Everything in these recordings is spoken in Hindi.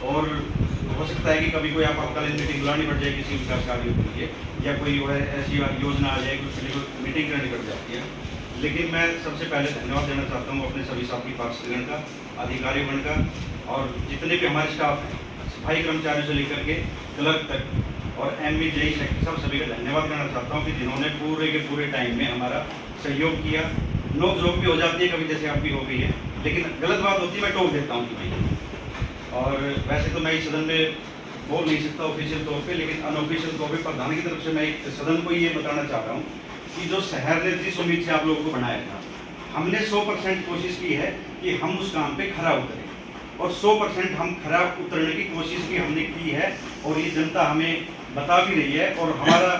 और हो सकता है कि कभी कोई आपातकालीन मीटिंग बुलानी पड़ जाए किसी विकास कार्यों के लिए, या कोई जो है ऐसी योजना आ जाए उसके लिए कोई मीटिंग करनी पड़ जाती है। लेकिन मैं सबसे पहले धन्यवाद देना चाहता हूँ अपने सभी साथी पार्षदगण का, अधिकारीगण का, और जितने भी हमारे स्टाफ हैं, सफाई कर्मचारियों से लेकर के क्लर्क तक और एमई जेई सेक्रेटरी सब सभी का धन्यवाद करना चाहता हूँ कि जिन्होंने पूरे के पूरे टाइम में हमारा सहयोग किया। नोक झोंक भी हो जाती है कभी, जैसे आपकी हो गई है, लेकिन गलत बात होती है मैं टोक देता हूँ कि भाई। और वैसे तो मैं इस सदन में बोल नहीं सकता ऑफिशियल तौर पे, लेकिन अनऑफिशियल तौर पे प्रधान की तरफ से मैं सदन को ये बताना चाह रहा हूँ कि जो शहर ने जिस उम्मीद से आप लोगों को बनाया था, हमने 100% कोशिश की है कि हम उस काम पे खरा उतरें, और 100% हम खरा उतरने की कोशिश भी हमने की है, और ये जनता हमें बता भी रही है। और हमारा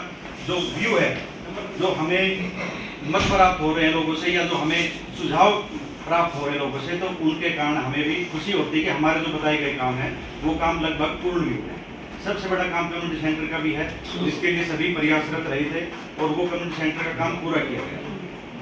जो व्यू है, जो हमें मत प्राप्त हो रहे हैं लोगों से, या जो हमें सुझाव प्राप्त हो रहे लोगों से, तो उनके कारण हमें भी खुशी होती है कि हमारे जो बताए गए काम हैं वो काम लगभग पूर्ण भी हुए हैं। सबसे बड़ा काम कम्युनिटी सेंटर का भी है, जिसके लिए सभी प्रयासरत रहे थे, और वो कम्युनिटी सेंटर का काम पूरा किया गया।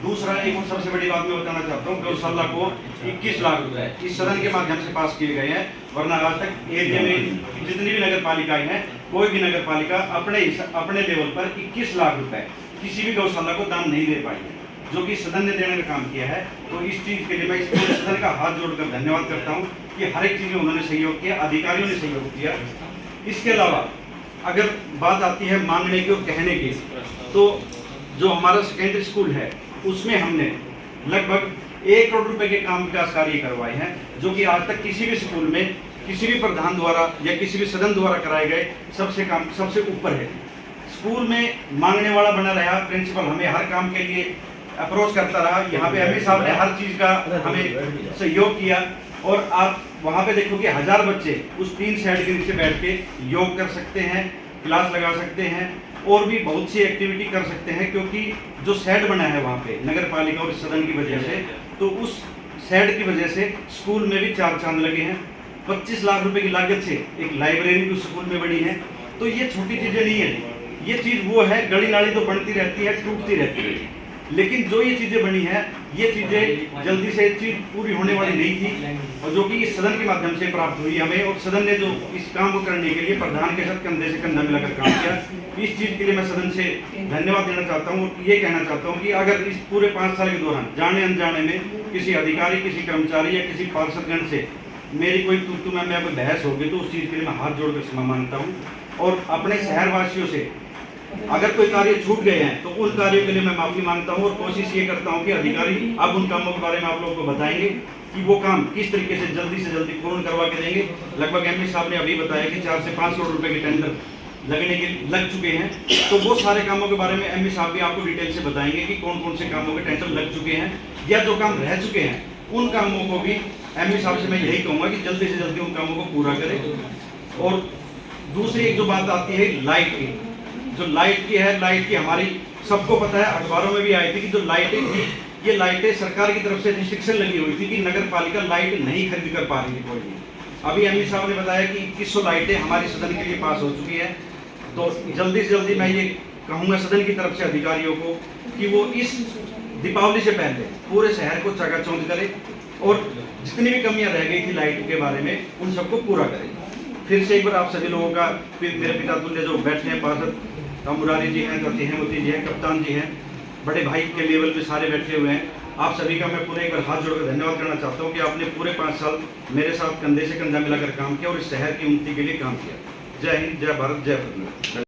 दूसरा एक और सबसे बड़ी बात मैं बताना चाहता हूँ, गौशाला को 21 लाख रुपए इस सदन के माध्यम से पास किए गए हैं, वरना आज तक एरिया में जितनी भी नगर पालिकाएं हैं, कोई भी नगर पालिका अपने लेवल पर 21 लाख रुपए किसी भी गौशाला को दान नहीं दे पाई है, जो कि सदन ने देने का काम किया है। तो इस चीज़ के लिए मैं इस पूरे सदन का हाथ जोड़कर धन्यवाद करता हूँ कि हर एक चीज़ में उन्होंने सहयोग किया, अधिकारियों ने सहयोग किया। इसके अलावा अगर बात आती है मांगने की और कहने की, तो जो हमारा सेकेंडरी स्कूल है उसमें हमने लगभग 1 करोड़ रुपए के काम विकास कार्य करवाए हैं, जो कि आज तक किसी भी स्कूल में किसी भी प्रधान द्वारा या किसी भी सदन द्वारा कराए गए सबसे ऊपर है। स्कूल में मांगने वाला बना रहा, प्रिंसिपल हमें हर काम के लिए अप्रोच करता रहा, यहाँ पे एमपी साहब ने हर चीज़ का हमें सहयोग किया, और आप वहाँ पे देखो कि 1000 बच्चे उस 3 शेड के नीचे बैठ के योग कर सकते हैं, क्लास लगा सकते हैं, और भी बहुत सी एक्टिविटी कर सकते हैं, क्योंकि जो शेड बना है वहाँ पे नगर पालिका और इस सदन की वजह से, तो उस शेड की वजह से स्कूल में भी 4 चांद लगे हैं। 25 लाख रुपए की लागत से एक लाइब्रेरी भी स्कूल में बनी है। तो ये छोटी चीज़ें नहीं है, ये चीज़ वो है, गली नाली तो बनती रहती है, टूटती रहती है, लेकिन जो ये चीज़ें बनी है, ये चीज़ें जल्दी से चीज़ पूरी होने वाली नहीं थी, और जो कि इस सदन के माध्यम से प्राप्त हुई हमें, और सदन ने जो इस काम को करने के लिए प्रधान के साथ कंधे से कंधा मिलाकर काम किया, इस चीज़ के लिए मैं सदन से धन्यवाद देना चाहता हूँ। और ये कहना चाहता हूँ कि अगर इस पूरे 5 साल के दौरान जाने अनजाने में किसी अधिकारी, किसी कर्मचारी या किसी पार्षदगण से मेरी कोई तू मैं कोई बहस होगी, तो उस चीज़ के लिए मैं हाथ जोड़कर क्षमा मांगता हूँ। और अपने शहरवासियों से अगर कोई कार्य छूट गए हैं तो उन कार्यों के लिए मैं माफ़ी मांगता हूं, और कोशिश ये करता हूं कि अधिकारी अब उन कामों के बारे में आप लोगों को बताएंगे कि वो काम किस तरीके से जल्दी पूर्ण करवा के देंगे। लगभग एमपी साहब ने अभी बताया कि 4 से 5 करोड़ रुपए के टेंडर लग चुके हैं, तो वो सारे कामों के बारे में एमपी साहब भी आपको डिटेल से बताएंगे कि कौन कौन से कामों के टेंडर लग चुके हैं, या जो काम रह चुके हैं उन कामों को भी एमपी साहब से मैं यही कहूँगा कि जल्दी से जल्दी उन कामों को पूरा करें। और दूसरी एक जो बात आती है लाइट की, जो लाइट की है, लाइट की हमारी सबको पता है, अखबारों में भी आई थी कि जो लाइटें थी, ये लाइटें सरकार की तरफ से रिस्ट्रिक्शन लगी हुई थी कि नगर पालिका लाइट नहीं खरीद कर पा रही थी कोई भी। अभी एमपी साहब ने बताया कि 2100 लाइटें हमारी सदन के लिए पास हो चुकी है। तो जल्दी से जल्दी मैं ये कहूँगा सदन की तरफ से अधिकारियों को कि वो इस दीपावली से पहले पूरे शहर को चकाचौंध करें, और जितनी भी कमियाँ रह गई थी लाइट के बारे में उन सबको पूरा करें। फिर से एक बार आप सभी लोगों का, फिर मेरे पिता तुल्य जो बैठे हैं पार्षद मुरारी जी हैं, डॉक्टर हेमवती जी हैं, कप्तान जी हैं, बड़े भाई के लेवल पे सारे बैठे हुए हैं, आप सभी का मैं पूरे एक बार हाथ जोड़कर धन्यवाद करना चाहता हूँ कि आपने पूरे 5 साल मेरे साथ कंधे से कंधा मिलाकर काम किया और इस शहर की उन्नति के लिए काम किया। जय हिंद, जय भारत, जय भारत।